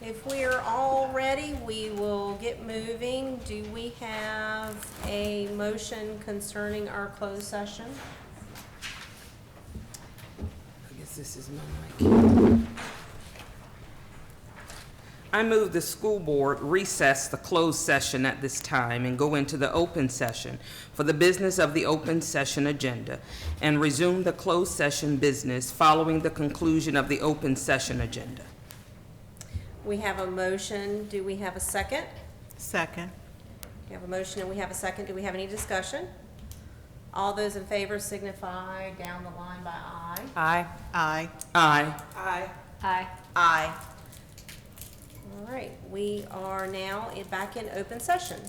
If we are all ready, we will get moving. Do we have a motion concerning our closed session? I guess this is my mic. I move the school board recess the closed session at this time and go into the open session for the business of the open session agenda and resume the closed session business following the conclusion of the open session agenda. We have a motion. Do we have a second? Second. We have a motion and we have a second. Do we have any discussion? All those in favor signify down the line by aye. Aye. Aye. Aye. Aye. Aye. Aye. All right, we are now back in open session.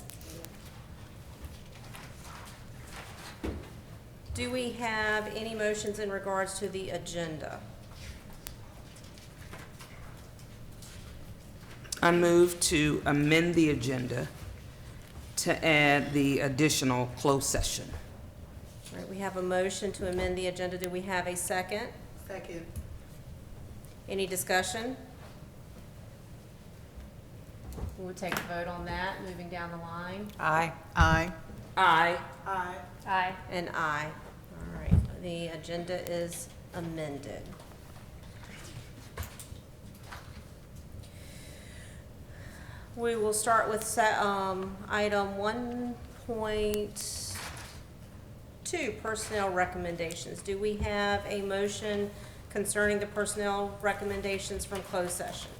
Do we have any motions in regards to the agenda? I move to amend the agenda to add the additional closed session. All right, we have a motion to amend the agenda. Do we have a second? Second. Any discussion? We'll take a vote on that, moving down the line. Aye. Aye. Aye. Aye. Aye. And aye. All right, the agenda is amended. We will start with item 1.2, personnel recommendations. Do we have a motion concerning the personnel recommendations from closed session?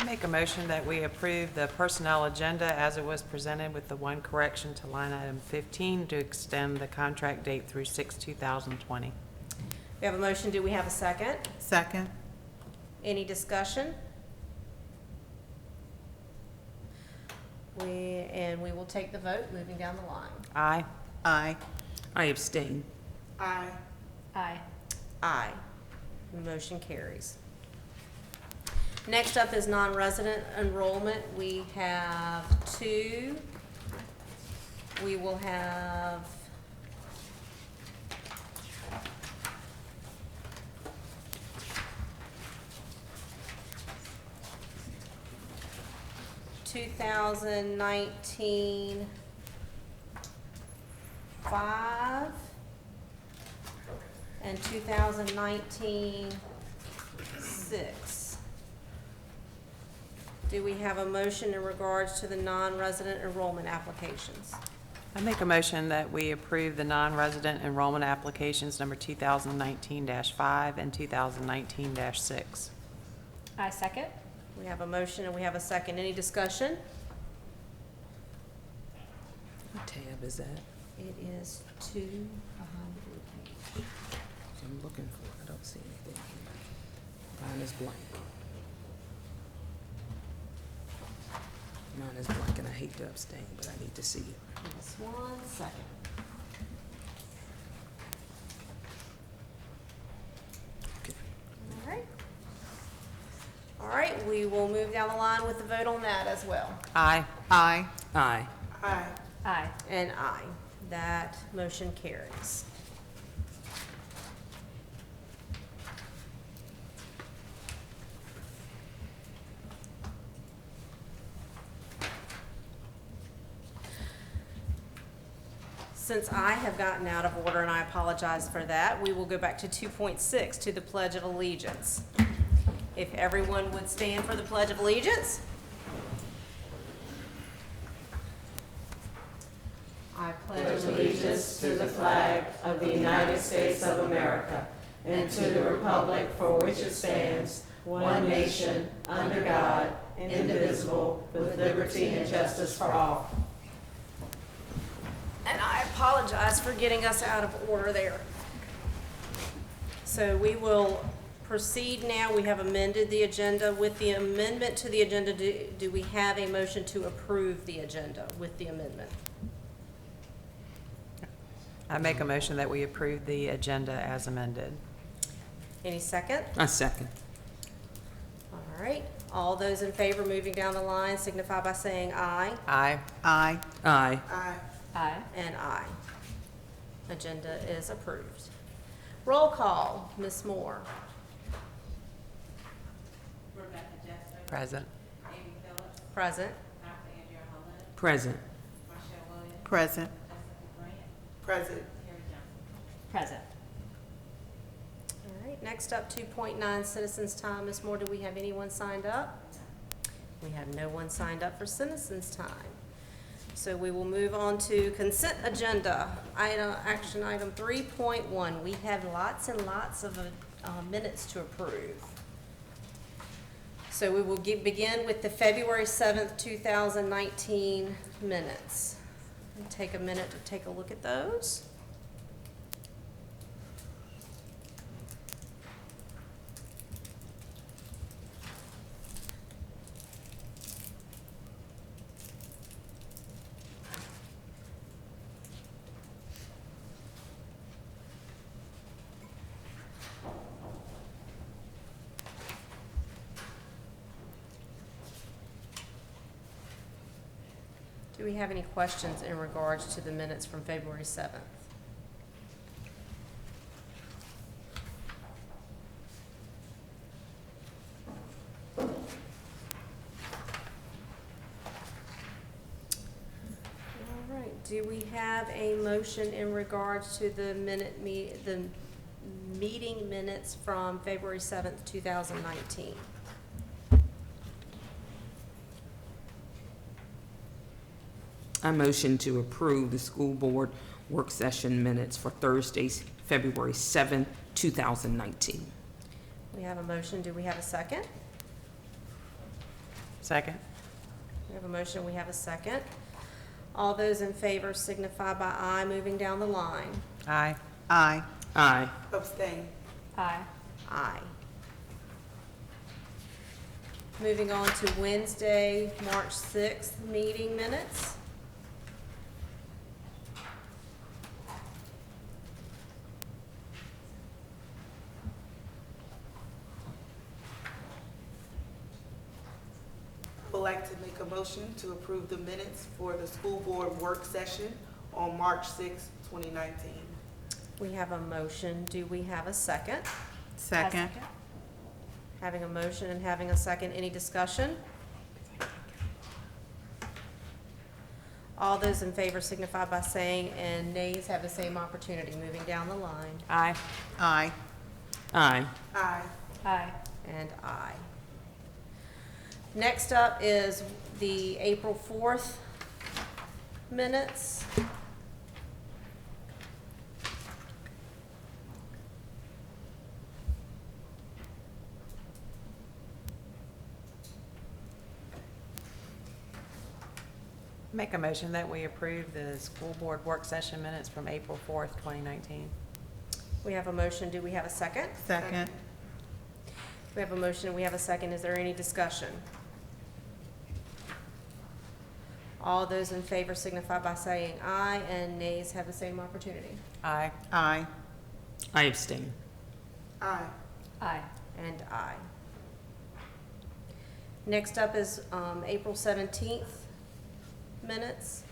Make a motion that we approve the personnel agenda as it was presented with the one correction to line item 15 to extend the contract date through 6/2020. We have a motion. Do we have a second? Second. Any discussion? We will take the vote, moving down the line. Aye. Aye. I abstain. Aye. Aye. Aye. The motion carries. Next up is non-resident enrollment. We have two. We will have (2019) 5 and 2019 6. Do we have a motion in regards to the non-resident enrollment applications? I make a motion that we approve the non-resident enrollment applications number 2019-5 and 2019-6. I second. We have a motion and we have a second. Any discussion? What tab is that? It is 2 behind the blue page. I'm looking for it. I don't see anything. Mine is blank. Mine is blank, and I hate to abstain, but I need to see it. Just 1 second. Okay. All right. All right, we will move down the line with the vote on that as well. Aye. Aye. Aye. Aye. Aye. And aye. That motion carries. Since I have gotten out of order, and I apologize for that, we will go back to 2.6, to the Pledge of Allegiance. If everyone would stand for the Pledge of Allegiance. I pledge allegiance to the flag of the United States of America and to the republic for which it stands, one nation, under God, indivisible, with liberty and justice for all. And I apologize for getting us out of order there. So we will proceed now. We have amended the agenda. With the amendment to the agenda, do we have a motion to approve the agenda with the amendment? I make a motion that we approve the agenda as amended. Any second? I second. All right. All those in favor, moving down the line, signify by saying aye. Aye. Aye. Aye. Aye. Aye. And aye. Agenda is approved. Roll call, Ms. Moore. Present. Present. Present. Present. Present. Present. All right, next up, 2.9, citizens' time. Ms. Moore, do we have anyone signed up? We have no one signed up for citizens' time. So we will move on to consent agenda. Action item 3.1. We have lots and lots of minutes to approve. So we will begin with the February 7th, 2019 minutes. And take a minute to take a look at those. Do we have any questions in regards to the minutes from February 7th? All right, do we have a motion in regards to the meeting minutes from February 7th, 2019? I motion to approve the school board work session minutes for Thursday, February 7th, 2019. We have a motion. Do we have a second? Second. We have a motion. We have a second. All those in favor signify by aye, moving down the line. Aye. Aye. Aye. Abstain. Aye. Aye. Moving on to Wednesday, March 6th meeting minutes. Would like to make a motion to approve the minutes for the school board work session on March 6, 2019. We have a motion. Do we have a second? Second. Having a motion and having a second, any discussion? All those in favor signify by saying, and nays have the same opportunity, moving down the line. Aye. Aye. Aye. Aye. Aye. And aye. Next up is the April 4th minutes. Make a motion that we approve the school board work session minutes from April 4th, 2019. We have a motion. Do we have a second? Second. We have a motion and we have a second. Is there any discussion? All those in favor signify by saying aye, and nays have the same opportunity. Aye. Aye. I abstain. Aye. Aye. And aye. Next up is April 17th minutes.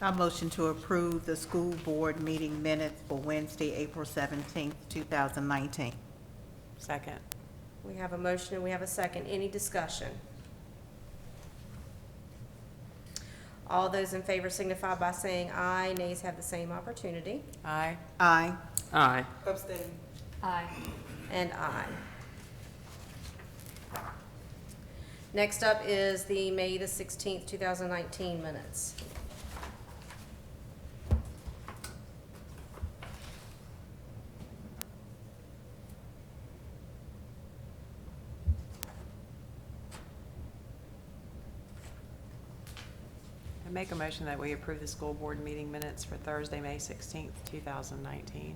I motion to approve the school board meeting minutes for Wednesday, April 17th, 2019. Second. We have a motion and we have a second. Any discussion? All those in favor signify by saying aye. Nays have the same opportunity. Aye. Aye. Aye. Abstain. Aye. And aye. Next up is the May the 16th, 2019 minutes. I make a motion that we approve the school board meeting minutes for Thursday, May 16th, 2019.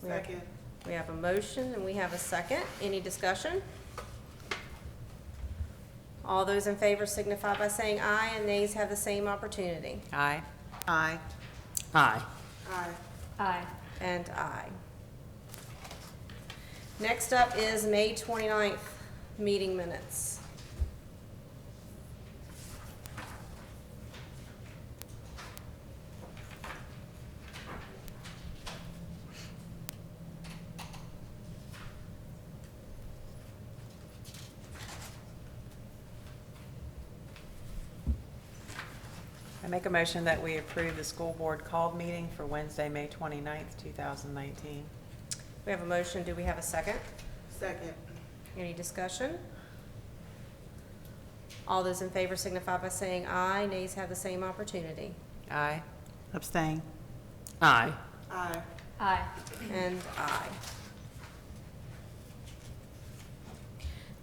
Second. We have a motion and we have a second. Any discussion? All those in favor signify by saying aye, and nays have the same opportunity. Aye. Aye. Aye. Aye. Aye. And aye. Next up is May 29th meeting minutes. I make a motion that we approve the school board called meeting for Wednesday, May 29th, 2019. We have a motion. Do we have a second? Second. Any discussion? All those in favor signify by saying aye. Nays have the same opportunity. Aye. Abstain. Aye. Aye. Aye. And aye.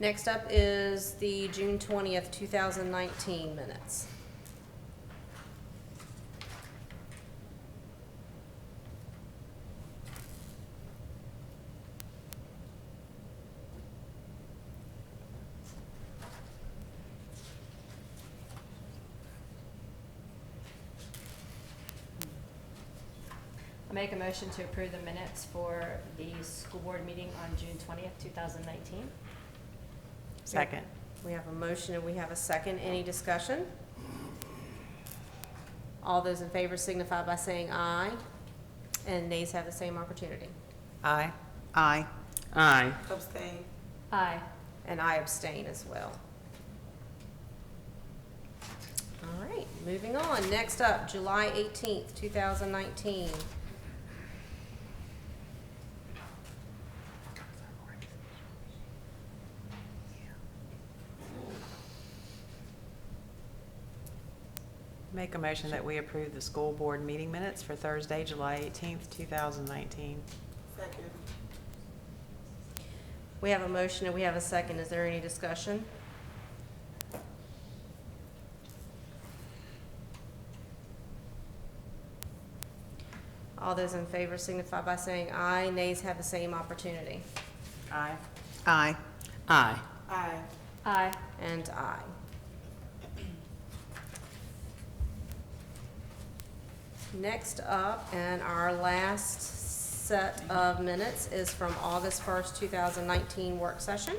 Next up is the June 20th, 2019 minutes. I make a motion to approve the minutes for the school board meeting on June 20th, 2019. Second. We have a motion and we have a second. Any discussion? All those in favor signify by saying aye, and nays have the same opportunity. Aye. Aye. Aye. Abstain. Aye. And I abstain as well. All right, moving on. Next up, July 18th, 2019. Make a motion that we approve the school board meeting minutes for Thursday, July 18th, 2019. Second. We have a motion and we have a second. Is there any discussion? All those in favor signify by saying aye. Nays have the same opportunity. Aye. Aye. Aye. Aye. Aye. And aye. Next up, and our last set of minutes is from August 1st, 2019 work session.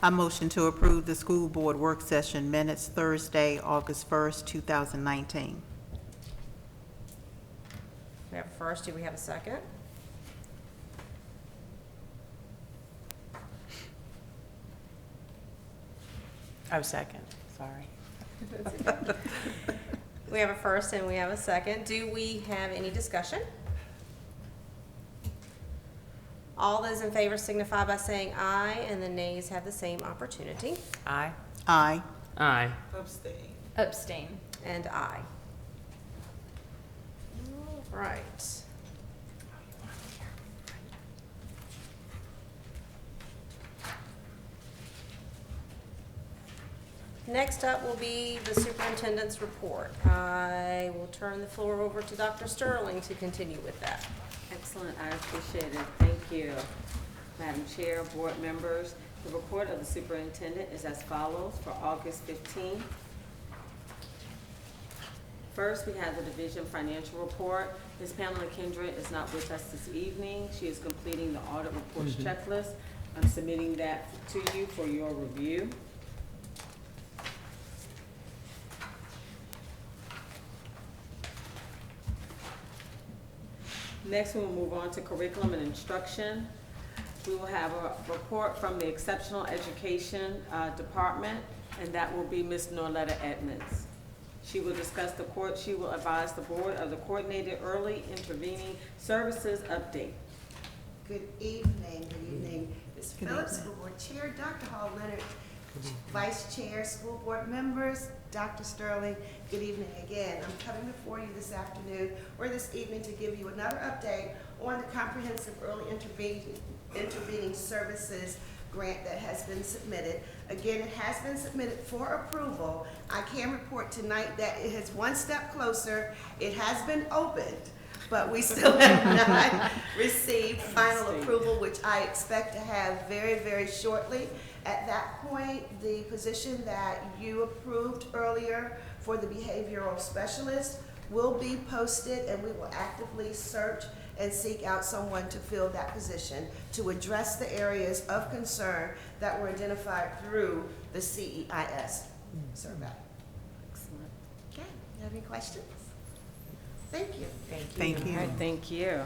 I motion to approve the school board work session minutes Thursday, August 1st, 2019. We have a first. Do we have a second? Oh, second. Sorry. We have a first and we have a second. Do we have any discussion? All those in favor signify by saying aye, and the nays have the same opportunity. Aye. Aye. Aye. Abstain. Abstain. And aye. All right. Next up will be the superintendent's report. I will turn the floor over to Dr. Sterling to continue with that. Excellent, I appreciate it. Thank you. Madam Chair, board members, the report of the superintendent is as follows for August 15. First, we have the division financial report. Ms. Pamela Kendra is not with us this evening. She is completing the audit reports checklist. I'm submitting that to you for your review. Next, we will move on to curriculum and instruction. We will have a report from the Exceptional Education Department, and that will be Ms. Norletta Edmonds. She will she will advise the board of the Coordinated Early Intervening Services update. Good evening, Ms. Phillips, School Board Chair, Dr. Hall Leonard, Vice Chair, School Board members, Dr. Sterling, good evening again. I'm coming before you this afternoon or this evening to give you another update on the Comprehensive Early Intervening Services grant that has been submitted. Again, it has been submitted for approval. I can report tonight that it is one step closer. It has been opened, but we still have not received final approval, which I expect to have very, very shortly. At that point, the position that you approved earlier for the behavioral specialist will be posted, and we will actively search and seek out someone to fill that position to address the areas of concern that were identified through the CEIS survey. Excellent. Okay, you have any questions? Thank you. Thank you. All right, thank you.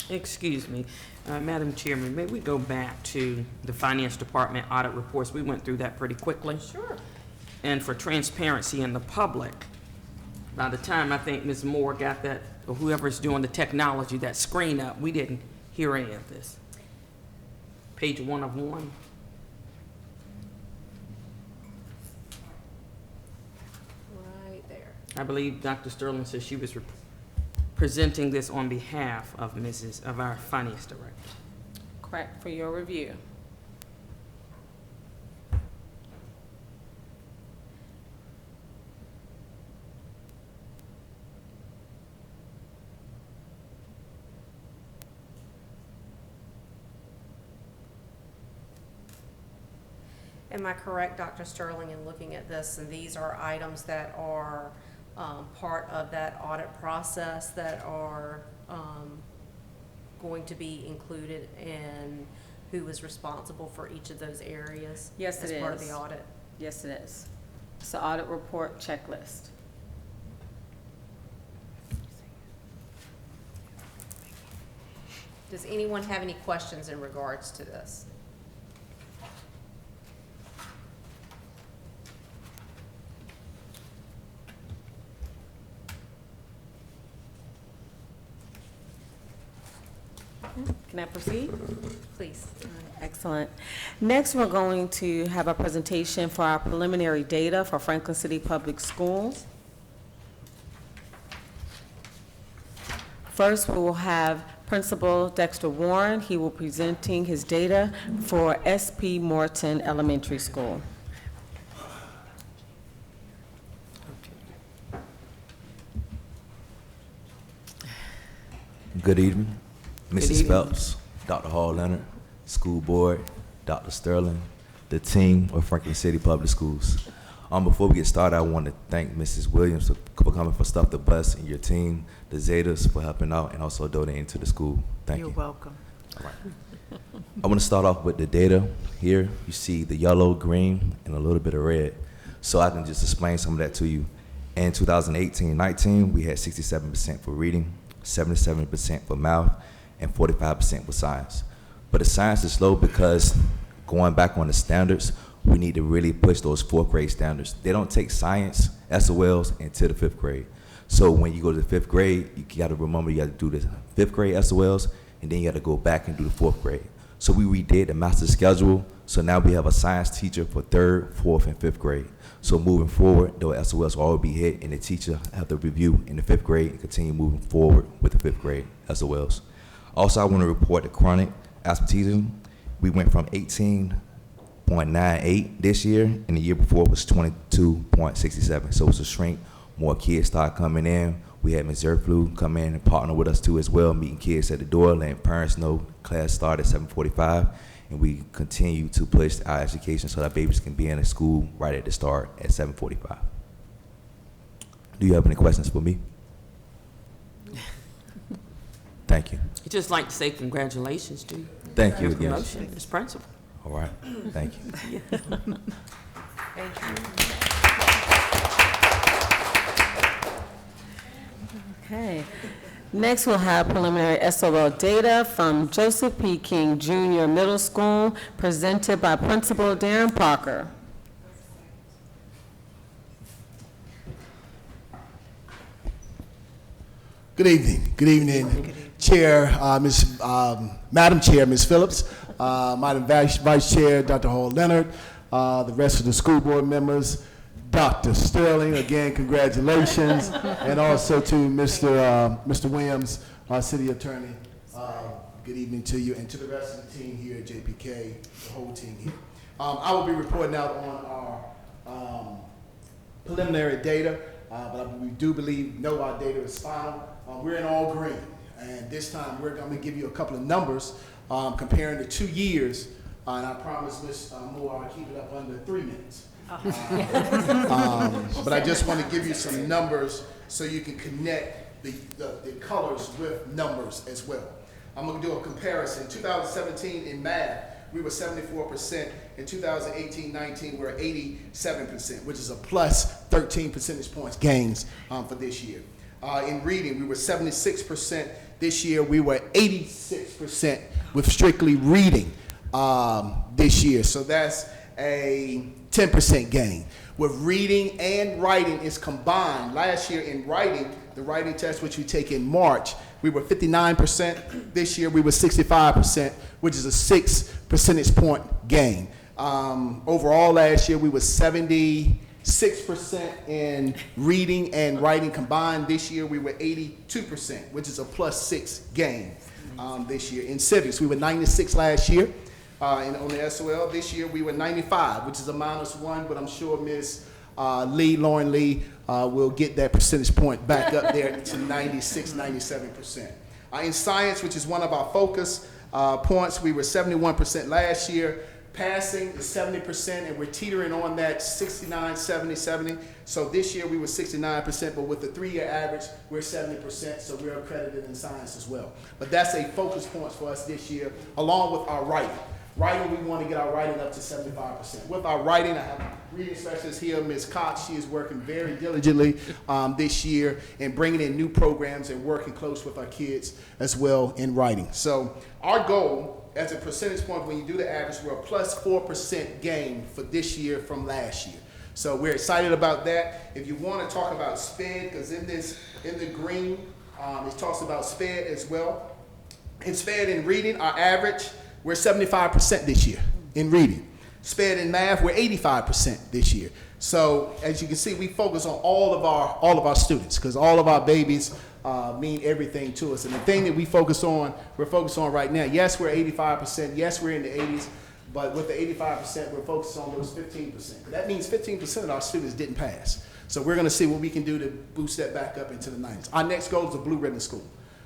Excuse me, Madam Chairman, may we go back to the Finance Department audit reports? We went through that pretty quickly. Sure. And for transparency in the public, by the time I think Ms. Moore got that, or whoever's doing the technology, that screen up, we didn't hear any of this. Page 1 of 1. Right there. I believe Dr. Sterling said she was presenting this on behalf of our finance director. Correct, for your review. Am I correct, Dr. Sterling, in looking at this, and these are items that are part of that audit process that are going to be included in who is responsible for each of those areas? Yes, it as part of is. the audit? Yes, it is. It's the audit report checklist. Does anyone have any questions in regards to this? Can I proceed? Please. Excellent. Next, we're going to have a presentation for our preliminary data for Franklin City Public Schools. First, we will have Principal Dexter Warren. He will be presenting his data for SP Morton Elementary School. Good evening, Good Mrs. evening. Phelps, Dr. Hall Leonard, School Board, Dr. Sterling, the team of Franklin City Public Schools. Before we get started, I want to thank Mrs. Williams for coming for Stuff the Bus and your team, the Zetas for helping out and also donating to the school. Thank you. You're welcome. All right. I want to start off with the data here. You see the yellow, green, and a little bit of red. So I can just explain some of that to you. In 2018-19, we had 67% for reading, 77% for math, and 45% for science. But the science is low because going back on the standards, we need to really push those fourth grade standards. They don't take science, SOLs, into the fifth grade. So when you go to the fifth grade, you gotta remember you gotta do the fifth grade SOLs, and then you gotta go back and do the fourth grade. So we redid the master schedule, so now we have a science teacher for third, fourth, and fifth grade. So moving forward, those SOLs will all be hit, and the teacher have to review in the fifth grade and continue moving forward with the fifth grade SOLs. Also, I wanna report the chronic absenteeism. We went from 18.98 this year, and the year before was 22.67. So it's a shrink. More kids start coming in. We had Ms. Zerflu come in and partner with us too as well, meeting kids at the door, letting parents know class started at 7:45, and we continue to push our education so that babies can be in a school right at the start at 7:45. Do you have any questions for me? Thank you. I'd just like to say congratulations to you. Thank you Your again. promotion as principal. All right. Thank you. Okay. Next, we'll have preliminary SOL data from Joseph P. King Jr. Middle School, presented by Principal Darren Parker. Good evening. Good evening, Chair, Madam Chair, Ms. Phillips, Madam Vice Chair, Dr. Hall Leonard, the rest of the school board members, Dr. Sterling, again, congratulations, and also to Mr. Williams, our city attorney. Good evening to you, and to the rest of the team here at JPK, the whole team here. I will be reporting out on our preliminary data, but we do know our data is final. We're in all green, and this time we're going to give you a couple of numbers comparing the 2 years, and I promise Ms. Moore I'll keep it up under 3 minutes. But I just want to give you some numbers so you can connect the colors with numbers as well. I'm going to do a comparison. 2017 in math, we were 74%. In 2018-19, we're 87%, which is a plus 13 percentage points gains for this year. In reading, we were 76%. This year, we were 86% with strictly reading this year. So that's a 10% gain. With reading and writing is combined. Last year in writing, the writing test, which we take in March, we were 59%. This year, we were 65%, which is a 6 percentage point gain. Overall, last year, we were 76% in reading and writing combined. This year, we were 82%, which is a plus 6 gain this year. In civics, we were 96 last year. On the SOL, this year we were 95, which is a -1, but I'm sure Ms. Lauren Lee, will get that percentage point back up there to 96, 97%. In science, which is one of our focus points, we were 71% last year. Passing is 70%, and we're teetering on that 69, 70, 70. So this year we were 69%, but with the 3-year average, we're 70%, so we're accredited in science as well. But that's a focus point for us this year, along with our writing. Writing, we want to get our writing up to 75%. With our writing, I have a reading specialist here, Ms. Cox. She is working very diligently this year in bringing in new programs and working close with our kids as well in writing. So our goal, as a percentage point, when you do the average, we're a plus 4% gain for this year from last year. So we're excited about that. If you want to talk about SPED, because in the green, it talks about SPED as well. In SPED in reading, our average, we're 75% this year in reading. SPED in math, we're 85% this year. So as you can see, we focus on all of our students, because all of our babies mean everything to us. And the thing that we're focused on right now, yes, we're 85%, yes, we're in the 80s, but with the 85%, we're focused on those 15%. That means 15% of our students didn't pass. So we're going to see what we can do to boost that back up into the 90s. Our next goal is a blue ribbon school.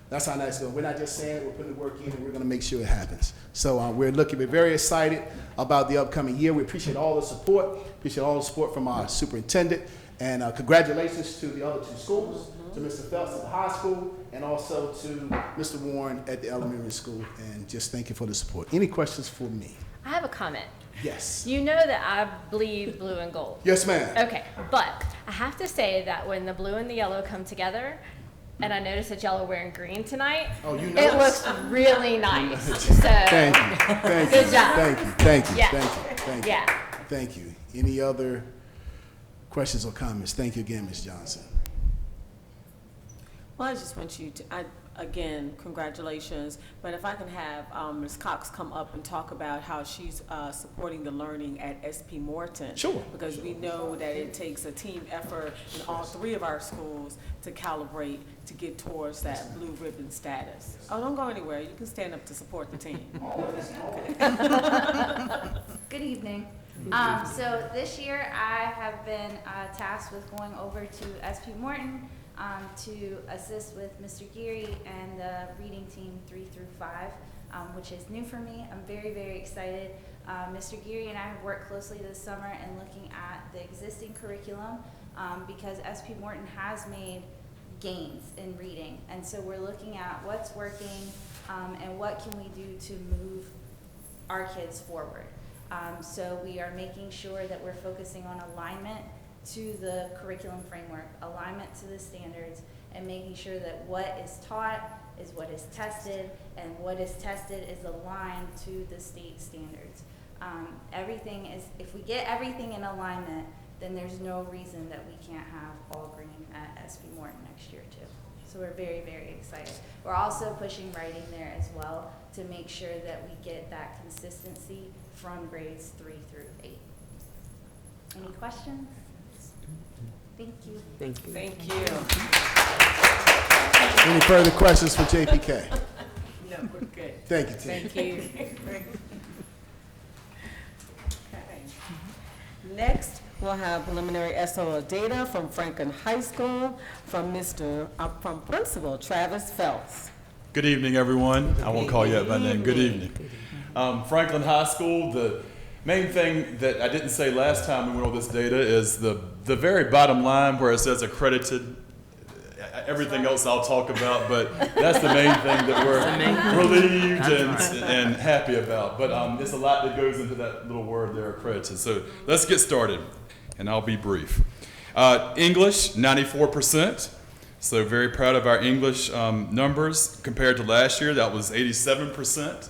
That's our next goal. We're not just saying it, we're putting the work in, and we're going to make sure it happens. So we're very excited about the upcoming year. We appreciate all the support. From our superintendent. And congratulations to the other 2 schools, to Mr. Phelps at the high school, and also to Mr. Warren at the elementary school. And just thank you for the support. Any questions for me? I have a comment. Yes. You know that I bleed blue and gold. Yes, ma'am. Okay, but I have to say that when the blue and the yellow come together, and I noticed that y'all are wearing green tonight, it looks really nice. So, Thank you. Good job. Thank you. Yeah. Thank you. Yeah. Thank you. Any other questions or comments? Thank you again, Ms. Johnson. Well, I just want you to, again, congratulations, but if I can have Ms. Cox come up and talk about how she's supporting the learning at SP Morton. Sure. Because we know that it takes a team effort in all 3 of our schools to calibrate to get towards that blue ribbon status. Oh, don't go anywhere. You can stand up to support the team. Good evening. So this year I have been tasked with going over to SP Morton to assist with Mr. Geary and the reading team 3 through 5, which is new for me. I'm very, very excited. Mr. Geary and I have worked closely this summer in looking at the existing curriculum because SP Morton has made gains in reading. And so we're looking at what's working and what can we do to move our kids forward. So we are making sure that we're focusing on alignment to the curriculum framework, alignment to the standards, and making sure that what is taught is what is tested, and what is tested is aligned to the state standards. Everything is, if we get everything in alignment, then there's no reason that we can't have all green at SP Morton next year too. So we're very, very excited. We're also pushing writing there as well to make sure that we get that consistency from grades 3 through 8. Any questions? Thank you. Thank you. Thank you. Any further questions for JPK? No, we're good. Thank you, Tim. Thank you. Okay. Next, we'll have preliminary SOL data from Franklin High School from from Principal Travis Phelps. Good evening, everyone. I won't call you out by name. Good evening. Franklin High School, the main thing that I didn't say last time we went over this data is the very bottom line where it says accredited. Everything else I'll talk about, but that's the main thing that we're relieved and happy about. But there's a lot that goes into that little word there, accredited. So let's get started, and I'll be brief. English, 94%. So very proud of our English numbers compared to last year. That was 87%.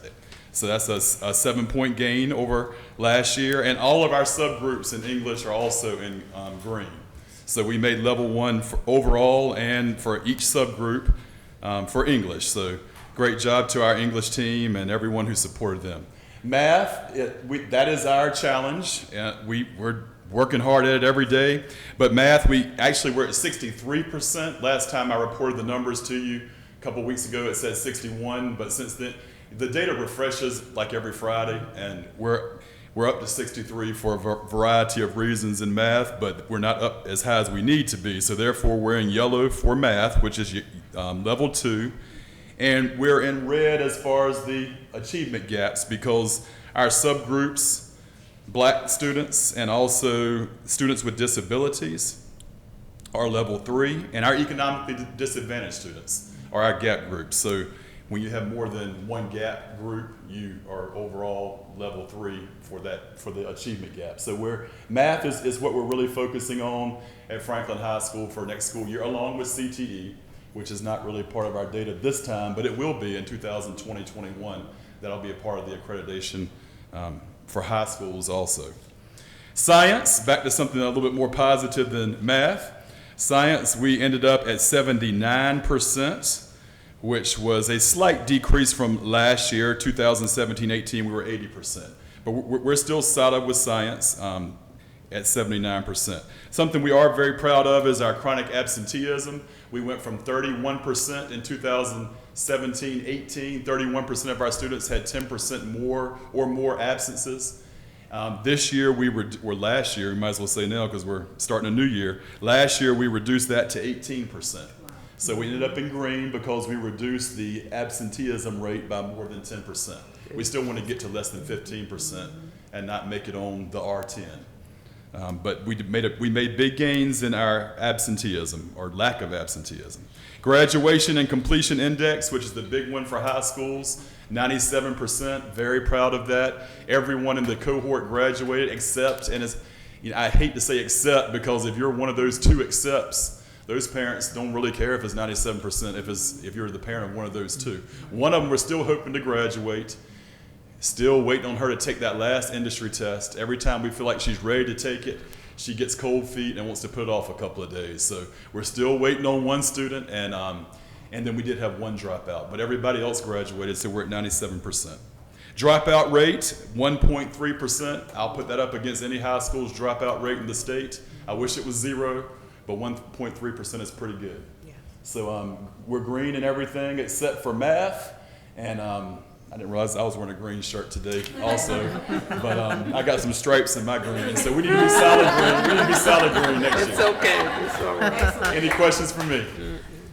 So that's a 7-point gain over last year. And all of our subgroups in English are also in green. So we made level 1 for overall and for each subgroup for English. So great job to our English team and everyone who supported them. Math, that is our challenge. We're working hard at it every day. But math, we're at 63%. Last time I reported the numbers to you a couple weeks ago, it said 61. But since then, the data refreshes like every Friday, and we're up to 63 for a variety of reasons in math, but we're not up as high as we need to be. So therefore, we're in yellow for math, which is level 2. And we're in red as far as the achievement gaps because our subgroups, Black students and also students with disabilities, are level 3. And our economically disadvantaged students are our gap groups. So when you have more than one gap group, you are overall level 3 for the achievement gap. So math is what we're really focusing on at Franklin High School for next school year, along with CTE, which is not really part of our data this time, but it will be in 2020-21. That'll be a part of the accreditation for high schools also. Science, back to something a little bit more positive than math. Science, we ended up at 79%. Which was a slight decrease from last year, 2017-18, we were 80%. But we're still solid with science at 79%. Something we are very proud of is our chronic absenteeism. We went from 31% in 2017-18, 31% of our students had 10% more or more absences. This year, last year, we might as well say now because we're starting a new year. Last year, we reduced that to 18%. So we ended up in green because we reduced the absenteeism rate by more than 10%. We still want to get to less than 15% and not make it on the R10. But we made big gains in our absenteeism or lack of absenteeism. Graduation and completion index, which is the big one for high schools, 97%. Very proud of that. Everyone in the cohort graduated except, and I hate to say except because if you're one of those 2 excepts, those parents don't really care if it's 97% if you're the parent of one of those 2. One of them we're still hoping to graduate, still waiting on her to take that last industry test. Every time we feel like she's ready to take it, she gets cold feet and wants to put it off a couple of days. So we're still waiting on one student, and then we did have one dropout. But everybody else graduated, so we're at 97%. Dropout rate, 1.3%. I'll put that up against any high school's dropout rate in the state. I wish it was 0. But 1.3% is pretty good. Yeah. So we're green in everything except for math. And I didn't realize I was wearing a green shirt today also. But I got some stripes in my green. So we need to be solid green. We need to be solid green next year. It's okay. It's all right. Any questions for me?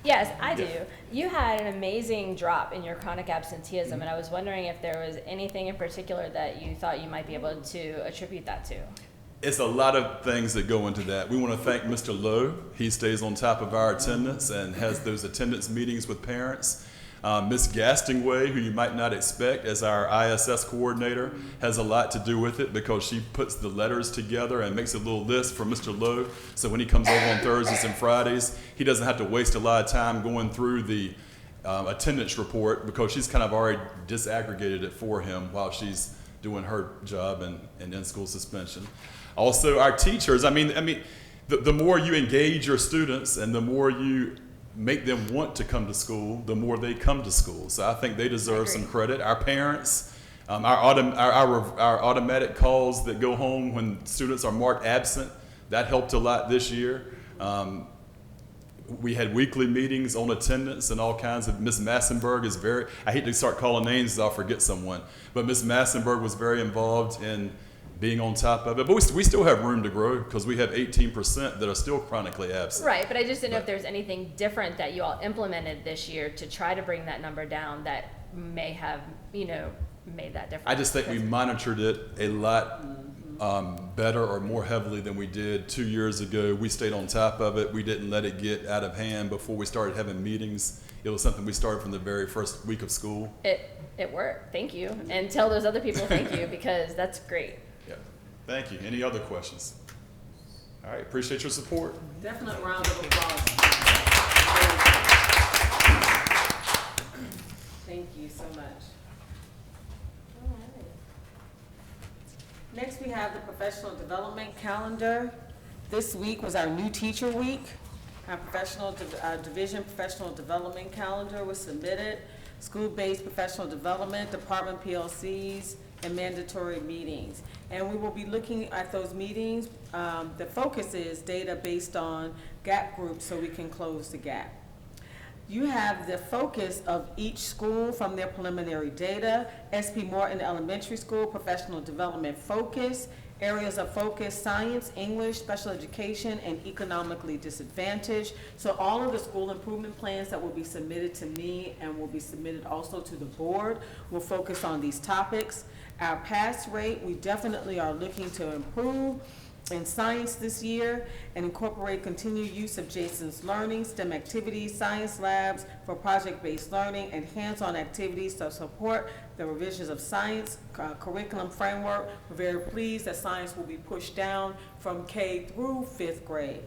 Yes, I do. You had an amazing drop in your chronic absenteeism, and I was wondering if there was anything in particular that you thought you might be able to attribute that to. It's a lot of things that go into that. We want to thank Mr. Lowe. He stays on top of our attendance and has those attendance meetings with parents. Ms. Gastingway, who you might not expect as our ISS coordinator, has a lot to do with it because she puts the letters together and makes a little list for Mr. Lowe. So when he comes over on Thursdays and Fridays, he doesn't have to waste a lot of time going through the attendance report because she's kind of already disaggregated it for him while she's doing her job and in-school suspension. Also, our teachers, I mean, the more you engage your students and the more you make them want to come to school, the more they come to school. So I think they deserve some credit. Our parents, our automatic calls that go home when students are marked absent, that helped a lot this year. We had weekly meetings on attendance and all kinds of. Ms. Massenberg is very, I hate to start calling names, I'll forget someone, but Ms. Massenberg was very involved in being on top of it. But we still have room to grow because we have 18% that are still chronically absent. Right, but I just didn't know if there's anything different that you all implemented this year to try to bring that number down that may have, made that difference. I just think we monitored it a lot better or more heavily than we did 2 years ago. We stayed on top of it. We didn't let it get out of hand before we started having meetings. It was something we started from the very first week of school. It worked. Thank you. And tell those other people thank you because that's great. Yeah. Thank you. Any other questions? All right. Appreciate your support. Definite round of applause. Thank you so much. Next, we have the professional development calendar. This week was our new teacher week. Our division professional development calendar was submitted. School-based professional development, department PLCs, and mandatory meetings. And we will be looking at those meetings. The focus is data based on gap groups so we can close the gap. You have the focus of each school from their preliminary data. SP Morton Elementary School, professional development focus, areas of focus, science, English, special education, and economically disadvantaged. So all of the school improvement plans that will be submitted to me and will be submitted also to the board will focus on these topics. Our pass rate, we definitely are looking to improve in science this year and incorporate continued use of Jason's learning, STEM activities, science labs for project-based learning, and hands-on activities to support the revisions of science curriculum framework. We're very pleased that science will be pushed down from K through 5th grade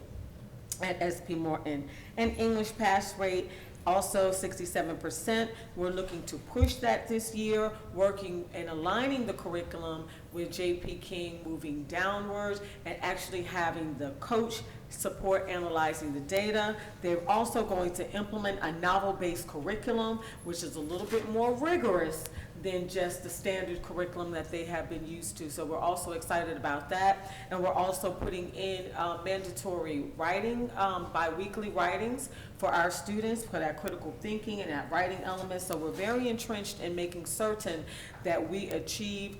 at SP Morton. And English pass rate, also 67%. We're looking to push that this year, working and aligning the curriculum with J.P. King moving downwards and actually having the coach support analyzing the data. They're also going to implement a novel-based curriculum, which is a little bit more rigorous than just the standard curriculum that they have been used to. So we're also excited about that. And we're also putting in mandatory writing, bi-weekly writings for our students, for that critical thinking and that writing element. So we're very entrenched in making certain that we achieve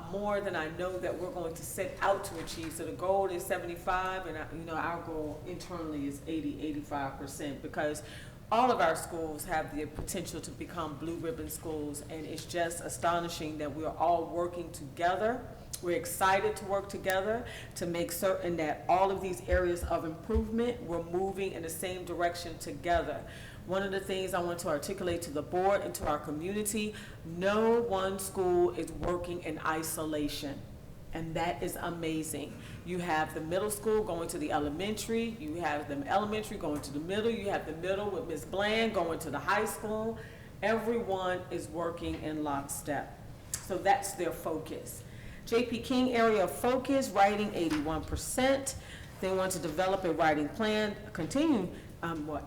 more than I know that we're going to set out to achieve. So the goal is 75, and our goal internally is 85%, because all of our schools have the potential to become blue ribbon schools, and it's just astonishing that we're all working together. We're excited to work together to make certain that all of these areas of improvement, we're moving in the same direction together. One of the things I want to articulate to the board and to our community, no one school is working in isolation, and that is amazing. You have the middle school going to the elementary, you have the elementary going to the middle, you have the middle with Ms. Bland going to the high school. Everyone is working in lockstep. So that's their focus. J.P. King area of focus, writing 81%. They want to develop a writing plan,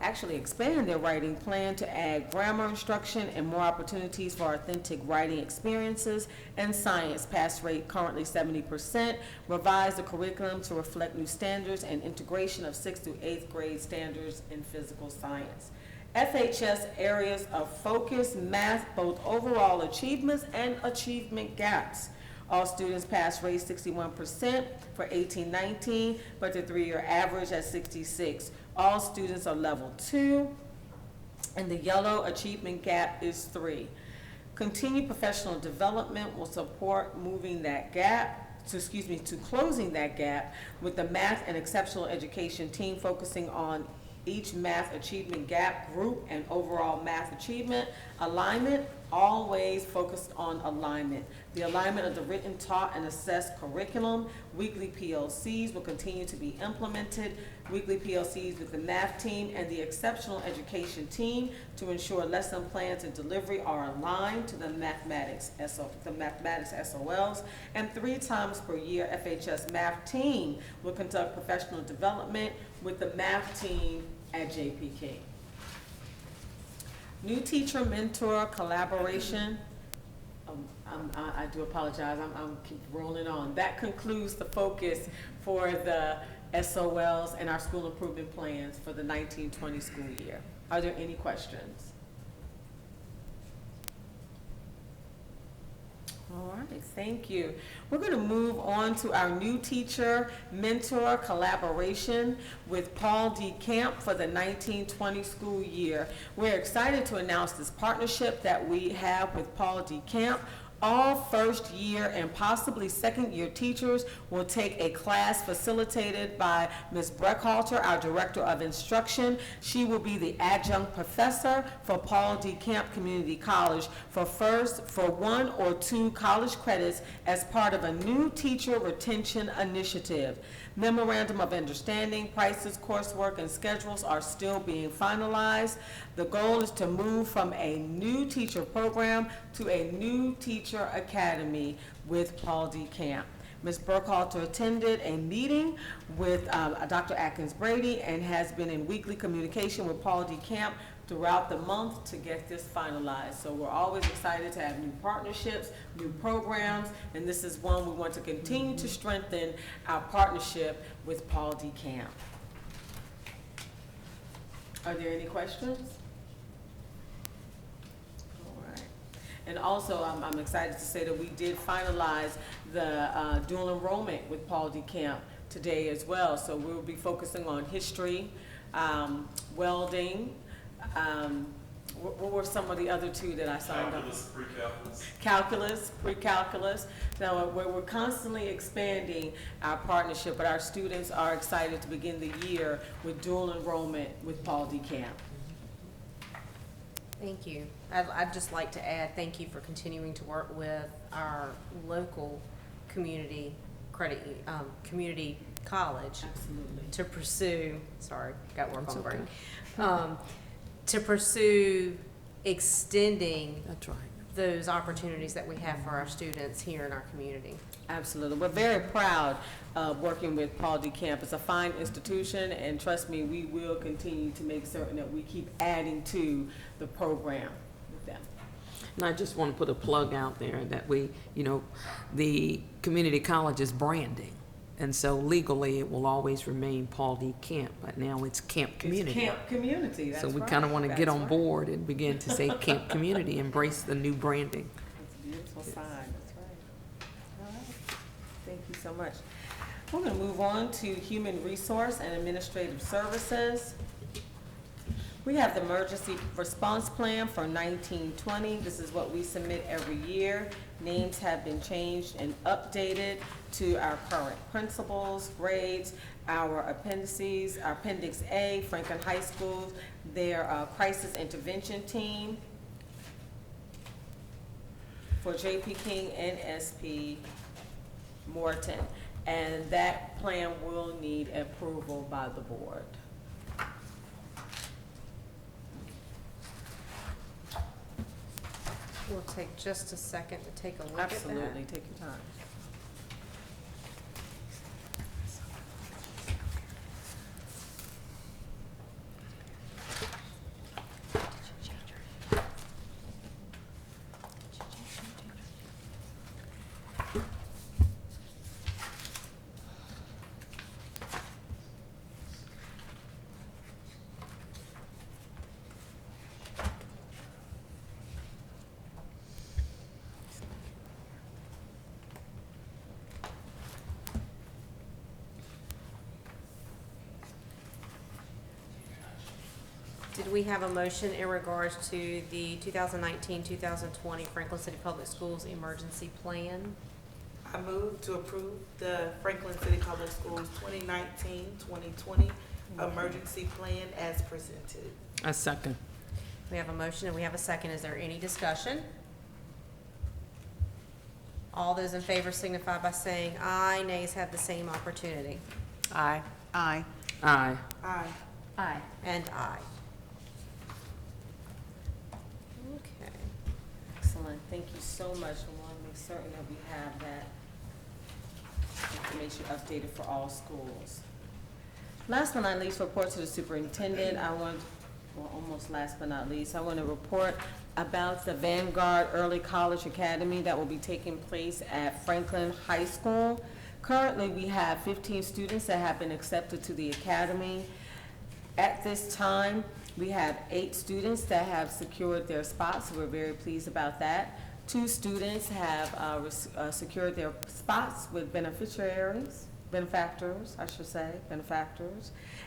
actually expand their writing plan to add grammar instruction and more opportunities for authentic writing experiences. And science, pass rate currently 70%. Revise the curriculum to reflect new standards and integration of 6th through 8th grade standards in physical science. FHS areas of focus, math, both overall achievements and achievement gaps. All students pass rate 61% for 18-19, but the 3-year average at 66. All students are level 2, and the yellow achievement gap is 3. Continued professional development will support moving that gap, to closing that gap with the math and exceptional education team focusing on each math achievement gap, group, and overall math achievement. Alignment, always focused on alignment. The alignment of the written, taught, and assessed curriculum. Weekly PLCs will continue to be implemented. Weekly PLCs with the math team and the exceptional education team to ensure lesson plans and delivery are aligned to the mathematics SOLs. And 3 times per year, FHS math team will conduct professional development with the math team at J.P. King. New teacher mentor collaboration. I do apologize, I'm keep rolling on. That concludes the focus for the SOLs and our school improvement plans for the 1920 school year. Are there any questions? All right, thank you. We're going to move on to our new teacher mentor collaboration with Paul D. Camp for the 1920 school year. We're excited to announce this partnership that we have with Paul D. Camp. All first year and possibly second year teachers will take a class facilitated by Ms. Breckhalter, our Director of Instruction. She will be the adjunct professor for Paul D. Camp Community College for 1 or 2 college credits as part of a new teacher retention initiative. Memorandum of Understanding, prices, coursework, and schedules are still being finalized. The goal is to move from a new teacher program to a new teacher academy with Paul D. Camp. Ms. Burkhalter attended a meeting with Dr. Atkins Brady and has been in weekly communication with Paul D. Camp throughout the month to get this finalized. So we're always excited to have new partnerships, new programs, and this is one we want to continue to strengthen our partnership with Paul D. Camp. Are there any questions? All right. And also, I'm excited to say that we did finalize the dual enrollment with Paul D. Camp today as well. So we'll be focusing on history, welding, what were some of the other 2 that I signed up? Calculus, pre-calculus. Calculus, pre-calculus. Now, we're constantly expanding our partnership, but our students are excited to begin the year with dual enrollment with Paul D. Camp. Thank you. I'd just like to add, thank you for continuing to work with our local community community college. Absolutely. To pursue, sorry, got work on the brain. To pursue extending those opportunities that we have for our students here in our community. Absolutely. We're very proud of working with Paul D. Camp. It's a fine institution, and trust me, we will continue to make certain that we keep adding to the program with them. And I just want to put a plug out there that we, the community college is branding. And so legally, it will always remain Paul D. Camp, but now it's Camp Community. It's Camp Community, that's So we right. kind of want to get on That's board and begin to say Camp Community, embrace the new branding. It's a beautiful sign, that's right. All right, thank you so much. We're going to move on to Human Resource and Administrative Services. We have the Emergency Response Plan for 1920. This is what we submit every year. Names have been changed and updated to our current principals, grades, our appendices, our Appendix A, Franklin High School, their crisis intervention team for J.P. King and SP Morton. And that plan will need approval by the board. We'll take just a second to take a look at that. Absolutely, take your time. Did we have a motion in regards to the 2019-2020 Franklin City Public Schools Emergency Plan? I move to approve the Franklin City Public Schools 2019-2020 emergency plan as presented. A second. We have a motion and we have a second. Is there any discussion? All those in favor signify by saying aye. Nays have the same opportunity. Aye. Aye. Aye. Aye. Aye. And aye. Okay. Excellent, thank you so much. We want to make certain that we have that information updated for all schools. Last but not least, report to the superintendent. Almost last but not least, I want to report about the Vanguard Early College Academy that will be taking place at Franklin High School. Currently, we have 15 students that have been accepted to the academy. At this time, we have 8 students that have secured their spots, so we're very pleased about that. 2 students have secured their spots with benefactors,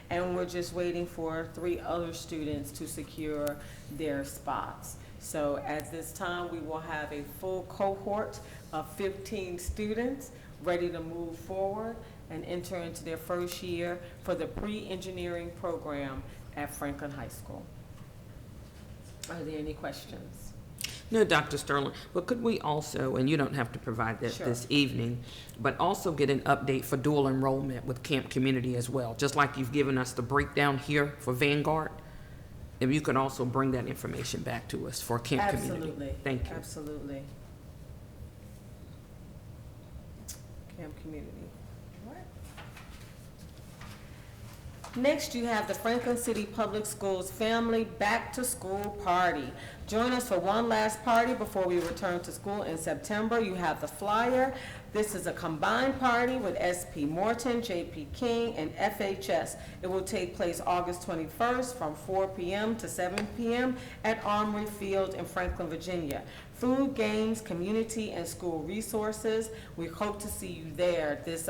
and we're just waiting for 3 other students to secure their spots. So at this time, we will have a full cohort of 15 students ready to move forward and enter into their first year for the pre-engineering program at Franklin High School. Are there any questions? No, Dr. Sterling, but could we also, and you don't have to provide that Sure. this evening, but also get an update for dual enrollment with Camp Community as well? Just like you've given us the breakdown here for Vanguard, if you could also bring that information back to us for Camp Community. Absolutely. Thank you. Absolutely. Camp Community. Next, you have the Franklin City Public Schools Family Back to School Party. Join us for one last party before we return to school in September. You have the flyer. This is a combined party with SP Morton, JP King, and FHS. It will take place August 21st from 4 p.m. to 7 p.m. at Armory Field in Franklin, Virginia. Food, games, community, and school resources. We hope to see you there. This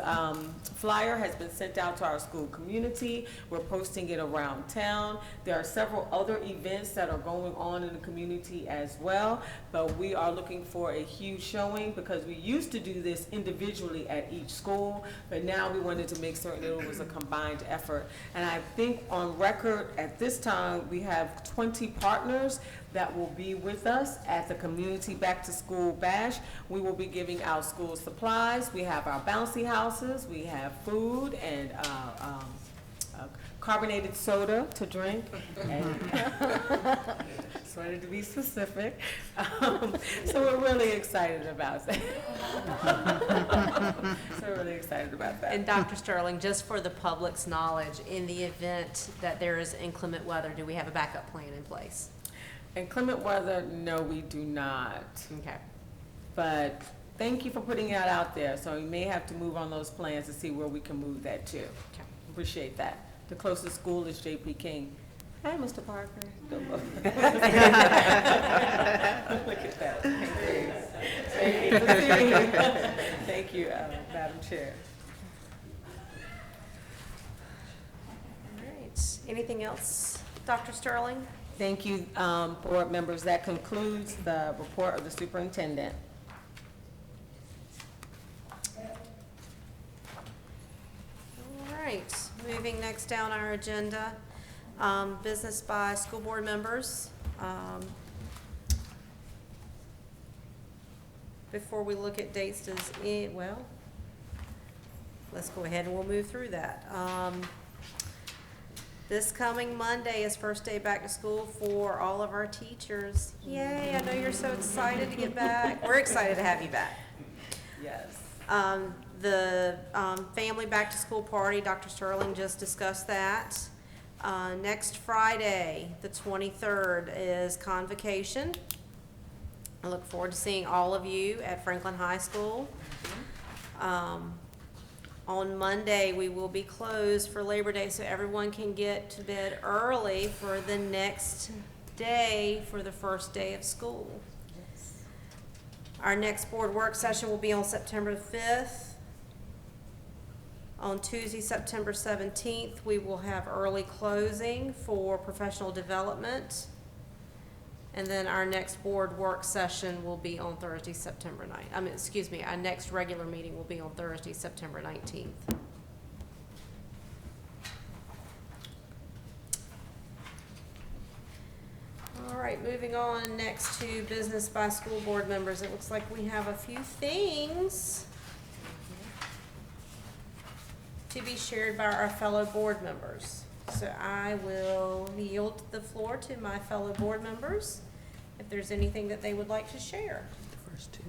flyer has been sent out to our school community. We're posting it around town. There are several other events that are going on in the community as well, but we are looking for a huge showing because we used to do this individually at each school, but now we wanted to make certain that it was a combined effort. And I think on record at this time, we have 20 partners that will be with us at the Community Back to School Bash. We will be giving out school supplies. We have our bouncy houses. We have food and carbonated soda to drink. Just wanted to be specific. So we're really excited about that. And Dr. Sterling, just for the public's knowledge, in the event that there is inclement weather, do we have a backup plan in place? Inclement weather, no, we do not. Okay. But thank you for putting that out there. So we may have to move on those plans to see where we can move that to. Okay. Appreciate that. The closest school is JP King. Hi, Mr. Parker. Look at that. Thank you, Madam Chair. All right. Anything else, Dr. Sterling? Thank you, board members. That concludes the report of the superintendent. All right, moving next down our agenda, business by school board members. Before we look at dates, let's go ahead and we'll move through that. This coming Monday is first day back to school for all of our teachers. Yay, I know you're so excited to get back. We're excited to have you back. Yes. The family back to school party, Dr. Sterling just discussed that. Next Friday, the 23rd, is Convocation. I look forward to seeing all of you at Franklin High School. On Monday, we will be closed for Labor Day, so everyone can get to bed early for the next day, for the first day of school. Yes. Our next board work session will be on September 5th. On Tuesday, September 17th, we will have early closing for professional development. And then our next board work session will be on Thursday, September 9th. Our next regular meeting will be on Thursday, September 19th. right, moving on next to business by school board members. It looks like we have a few things to be shared by our fellow board members. So I will yield the floor to my fellow board members if there's anything that they would like to share. The first two.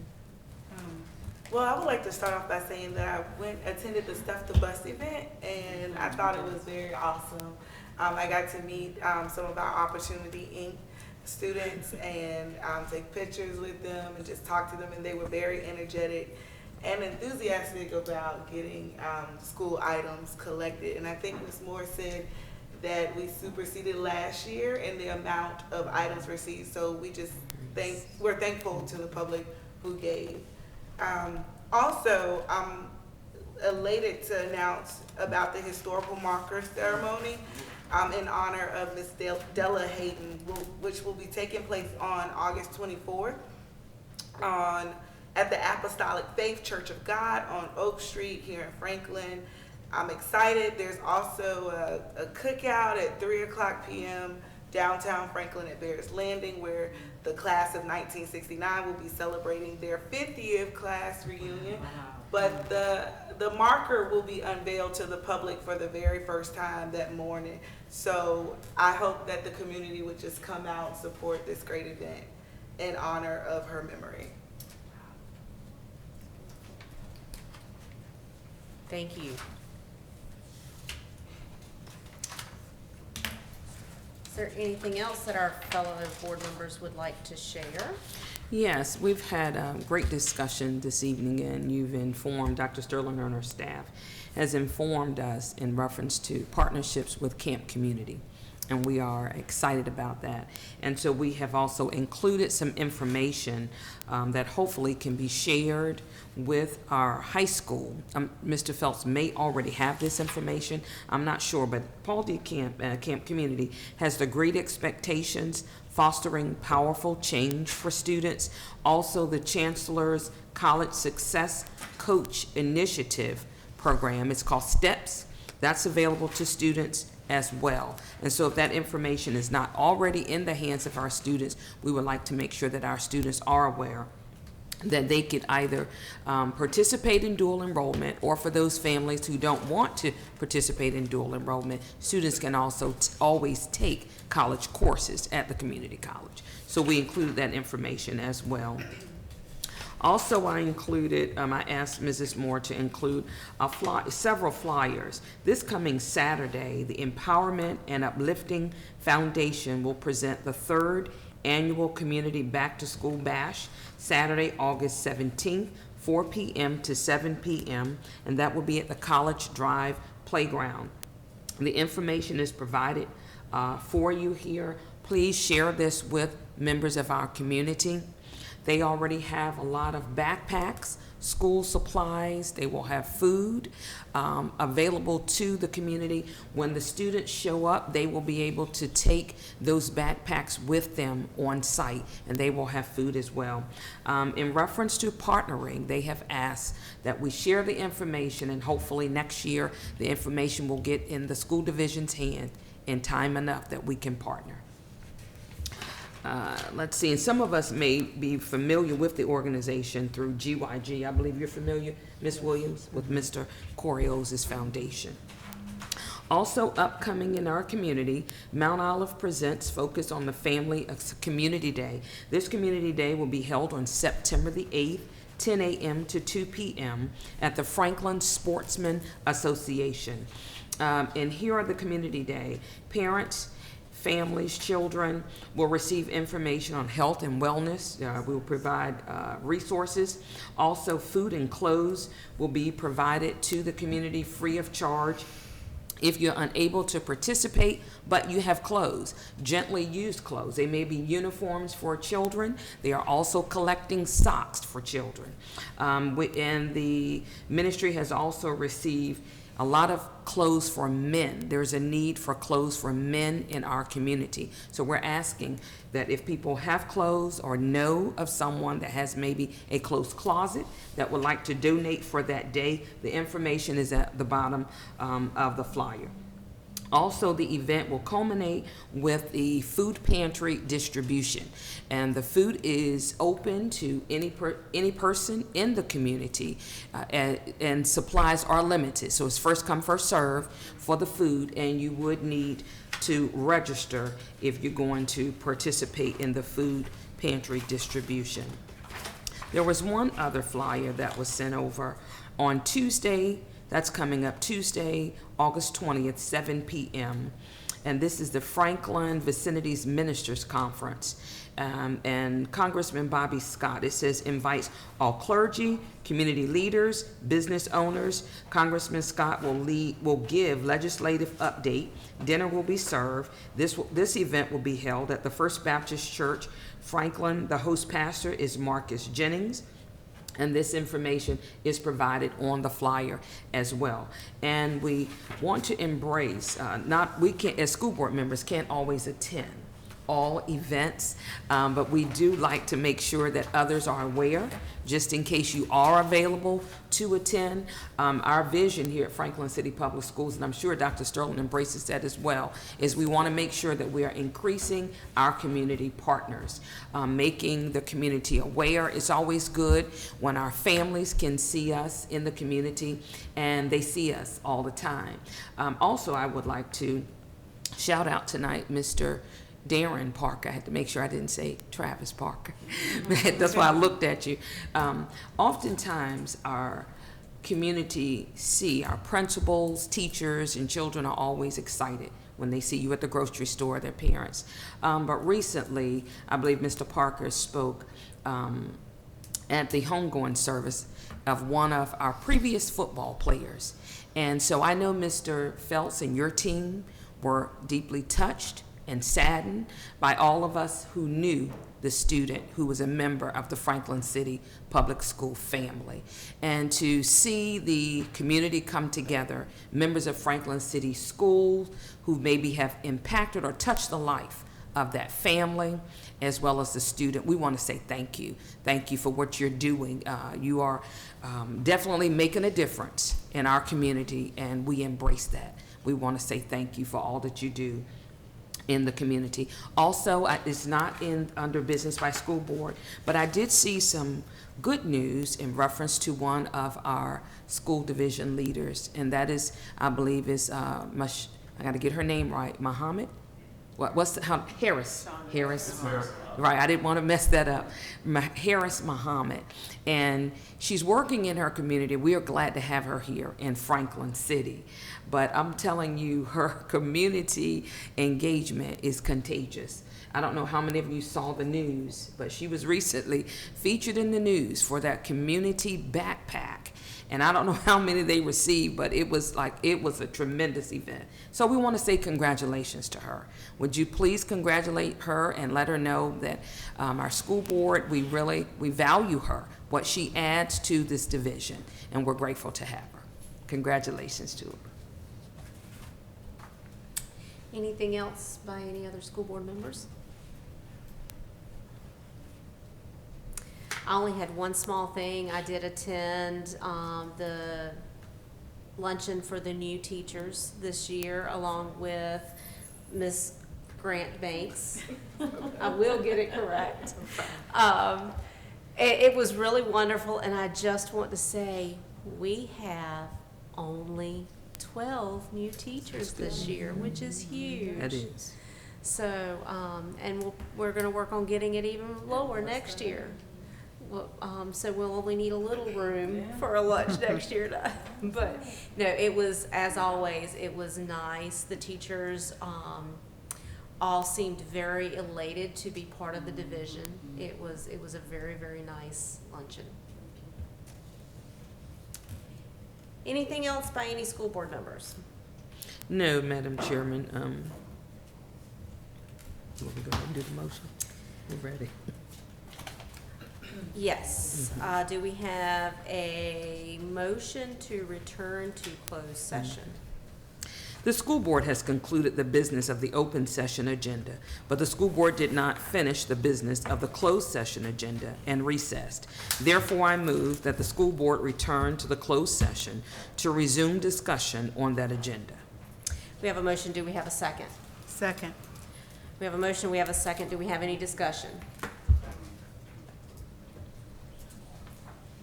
Well, I would like to start off by saying that I attended the Stuff the Bus event, and I thought it was very awesome. I got to meet some of our Opportunity Inc. students and take pictures with them and just talk to them, and they were very energetic and enthusiastic about getting school items collected. And I think Ms. Moore said that we superseded last year in the amount of items received, so we're thankful to the public who gave. Also, I'm elated to announce about the historical marker ceremony in honor of Ms. Della Hayden, which will be taking place on August 24th at the Apostolic Faith Church of God on Oak Street here in Franklin. I'm excited. There's also a cookout at 3:00 p.m. downtown Franklin at Bears Landing, where the class of 1969 will be celebrating their 50th class reunion. But the marker will be unveiled to the public for the very first time that morning. So I hope that the community would just come out and support this great event in honor of her memory. Thank you. Is there anything else that our fellow board members would like to share? Yes, we've had a great discussion this evening, and you've informed, Dr. Sterling and her staff has informed us in reference to partnerships with Camp Community, and we are excited about that. And so we have also included some information that hopefully can be shared with our high school. Mr. Phelps may already have this information, I'm not sure, but Paul D. Camp Community has the Great Expectations, Fostering Powerful Change for Students, also the Chancellor's College Success Coach Initiative program. It's called STEPS. That's available to students as well. And so if that information is not already in the hands of our students, we would like to make sure that our students are aware that they could either participate in dual enrollment, or for those families who don't want to participate in dual enrollment, students can also always take college courses at the community college. So we included that information as well. Also, I asked Mrs. Moore to include several flyers. This coming Saturday, the Empowerment and Uplifting Foundation will present the 3rd Annual Community Back to School Bash, Saturday, August 17th, 4 p.m. to 7 p.m., and that will be at the College Drive Playground. The information is provided for you here. Please share this with members of our community. They already have a lot of backpacks, school supplies. They will have food available to the community. When the students show up, they will be able to take those backpacks with them on site, and they will have food as well. In reference to partnering, they have asked that we share the information, and hopefully next year the information will get in the school division's hand in time enough that we can partner. Let's see, and some of us may be familiar with the organization through GYG. I believe you're familiar, Ms. Williams, with Mr. Corios's foundation. Also upcoming in our community, Mount Olive presents Focus on the Family Community Day. This Community Day will be held on September the 8th, 10 a.m. to 2 p.m. at the Franklin Sportsman Association. And here are the Community Day. Parents, families, children will receive information on health and wellness. We will provide resources. Also, food and clothes will be provided to the community free of charge. If you're unable to participate, but you have clothes, gently used clothes. They may be uniforms for children. They are also collecting socks for children. And the ministry has also received a lot of clothes for men. There's a need for clothes for men in our community. So we're asking that if people have clothes or know of someone that has maybe a closed closet that would like to donate for that day, the information is at the bottom of the flyer. Also, the event will culminate with the food pantry distribution, and the food is open to any person in the community, and supplies are limited. So it's first come, first serve for the food, and you would need to register if you're going to participate in the food pantry distribution. There was one other flyer that was sent over on Tuesday. That's coming up Tuesday, August 20th, 7 p.m. And this is the Franklin Vicinities Ministers Conference. And Congressman Bobby Scott, it says, invites all clergy, community leaders, business owners. Congressman Scott will give legislative update. Dinner will be served. This event will be held at the First Baptist Church, Franklin. The host pastor is Marcus Jennings. And this information is provided on the flyer as well. And we want to embrace, we can't, as school board members, can't always attend all events, but we do like to make sure that others are aware, just in case you are available to attend. Our vision here at Franklin City Public Schools, and I'm sure Dr. Sterling embraces that as well, is we want to make sure that we are increasing our community partners, making the community aware. It's always good when our families can see us in the community, and they see us all the time. Also, I would like to shout out tonight Mr. Darren Parker. I had to make sure I didn't say Travis Parker. That's why I looked at you. Oftentimes our community our principals, teachers, and children are always excited when they see you at the grocery store, their parents. But recently, I believe Mr. Parker spoke at the homegoing service of one of our previous football players. And so I know Mr. Phelps and your team were deeply touched and saddened by all of us who knew the student who was a member of the Franklin City Public School family. And to see the community come together, members of Franklin City Schools who maybe have impacted or touched the life of that family, as well as the student, we want to say thank you. Thank you for what you're doing. You are definitely making a difference in our community, and we embrace that. We want to say thank you for all that you do in the community. Also, it's not under business by school board, but I did see some good news in reference to one of our school division leaders, and that is, I believe, is I got to get her name right, Muhammad. Harris. Right, I didn't want to mess that up. Harris Muhammad. And she's working in her community. We are glad to have her here in Franklin City. But I'm telling you, her community engagement is contagious. I don't know how many of you saw the news, but she was recently featured in the news for that community backpack. And I don't know how many they received, but it was a tremendous event. So we want to say congratulations to her. Would you please congratulate her and let her know that our school board, we value her, what she adds to this division, and we're grateful to have her. Congratulations to her. Anything else by any other school board members? I only had one small thing. I did attend the luncheon for the new teachers this year, along with Miss Grant Banks. I will get it correct. It was really wonderful, and I just want to say we have only 12 new teachers this year, which is huge. That is. So, and we're going to work on getting it even lower next year. So we'll only need a little room for a lunch next year. But no, it was, as always, it was nice. The teachers all seemed very elated to be part of the division. It was a very, very nice luncheon. Anything else by any school board members? No, Madam Chairman. Want to go ahead and do the motion? We're ready. Yes. Do we have a motion to return to closed session? The school board has concluded the business of the open session agenda, but the school board did not finish the business of the closed session agenda and recessed. Therefore, I move that the school board return to the closed session to resume discussion on that agenda. We have a motion, do we have a second? Second. We have a motion, we have a second, do we have any discussion?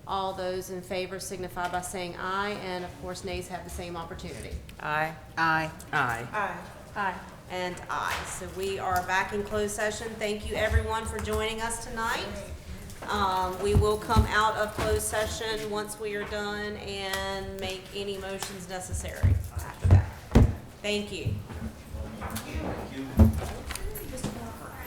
All those in favor signify by saying aye, and of course nays have the same opportunity. Aye. Aye. Aye. Aye. Aye. And aye. So we are back in closed session. Thank you everyone for joining us tonight. We will come out of closed session once we are done and make any motions necessary after that. Thank you. Thank you.